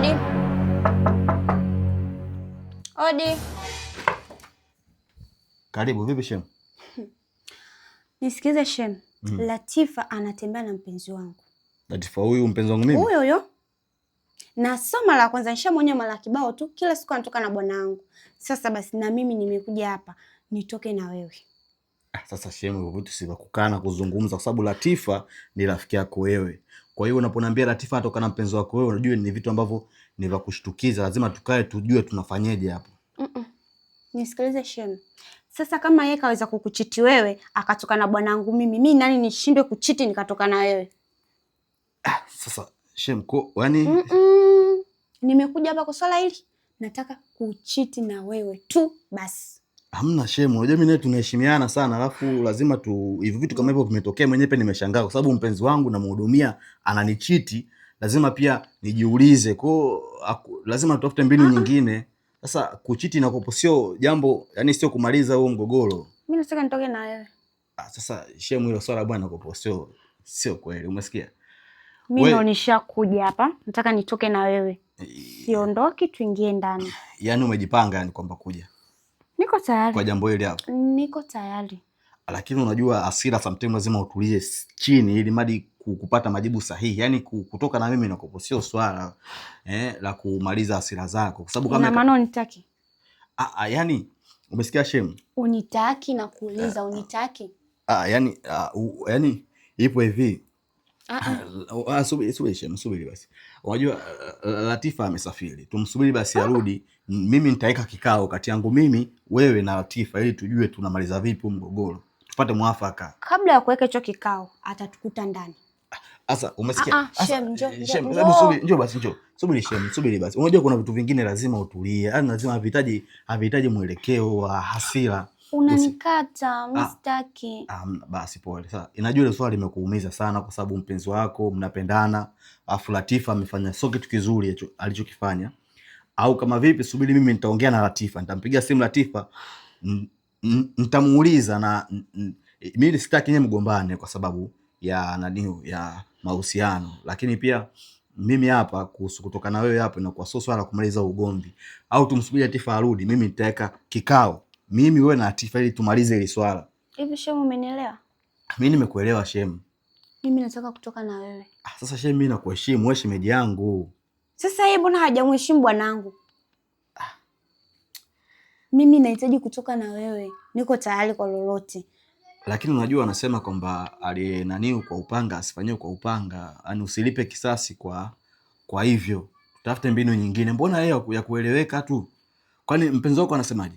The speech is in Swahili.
Odi. Odi. Karibu, vipi Shem? Nisikize Shem. Latifa anatembea na mpenzi wangu. Latifa huyu mpenzi wangu mimi? Huyo. Na soma la kwanza nishamwonya mara kibao tu, kila siku anatoka na bwana wangu. Sasa basi na mimi nimekuja hapa nitoke na wewe. Sasa Shem, hivyo vitu si vya kukaa na kuzungumza kwa sababu Latifa ni rafiki yako wewe. Kwa hiyo unaponiambia Latifa atoka na mpenzi wako wewe, unajua ni vitu ambavyo ni vya kushtukiza, lazima tukae tujue tunafanyaje hapo. Nisikilize Shem. Sasa kama yeye kaweza kukuchiti wewe, akatoka na bwana wangu mimi nani nishindwe kuchiti nikatoka na wewe? Sasa Shem, yani nimekuja hapa kwa swala hili, nataka kuchiti na wewe tu basi. Hamna Shem, unajua mimi naye tunaheshimiana sana, alafu lazima hivi vitu kama hivyo vimetokea, mwenyewe pia nimeshangaa kwa sababu mpenzi wangu namhudumia ananichiti, lazima pia nijiulize. Kwa lazima tutafute mbinu nyingine. Sasa kuchiti na kopo sio jambo, yani sio kumaliza huo mgogoro. Mimi nataka nitoke na wewe. Sasa Shemu, hilo swala bwana kopo sio kweli, umesikia? Mimi ndo nishakuja hapa, nataka nitoke na wewe. Siondoki, tuingie ndani. Yaani umejipanga yani kwamba kuja? Niko tayari. Kwa jambo hili hapo? Niko tayari. Lakini unajua hasira sometimes lazima utulie chini ili madi kupata majibu sahihi. Yaani kutoka na mimi na kopo sio swala la kumaliza hasira zako kwa sababu kama ina maana unitaki. Yaani umesikia Shemu? Unitaki na kuuliza unitaki? Yaani ipo hivi. Subiri Shemu, subiri basi. Unajua Latifa amesafiri. Tumsubiri basi arudi. Mimi nitaweka kikao kati yangu mimi, wewe na Latifa ili tujue tunamaliza vipi mgogoro. Tupate mwafaka. Kabla ya kuweka hicho kikao, atatukuta ndani. Sasa umesikia? Shem, njoo basi njoo. Subiri Shem, subiri basi. Unajua kuna vitu vingine lazima utulie. Yaani lazima havihitaji mwelekeo wa hasira. Unanikata, mistaki. Basi pole. Sasa inajua ile swali limekuumiza sana kwa sababu mpenzi wako mnapendana, afu Latifa amefanya sio kitu kizuri alichokifanya. Au kama vipi, subiri mimi nitaongea na Latifa. Nitampigia simu Latifa. Nitamuuliza na mimi sitaki yeye mgombane kwa sababu ya mahusiano, lakini pia mimi hapa kutoka na wewe hapa inakuwa sio swala kumaliza ugomvi. Au tumsubiri Latifa arudi, mimi nitaweka kikao mimi wewe na Latifa ili tumalize hili swala. Hivi Shemu, umenielewa? Mimi nimekuelewa Shemu. Mimi nataka kutoka na wewe. Sasa Shemu, mimi nakuheshimu, wewe shemeji yangu. Sasa yeye mbona hajamheshimu bwanangu? Mimi nahitaji kutoka na wewe. Niko tayari kwa lolote. Lakini unajua wanasema kwamba aliyenaniu kwa upanga asifanywe kwa upanga. Yaani usilipe kisasi kwa hivyo. Tutafute mbinu nyingine. Mbona yeye ya kueleweka tu? Kwani mpenzi wako anasemaje?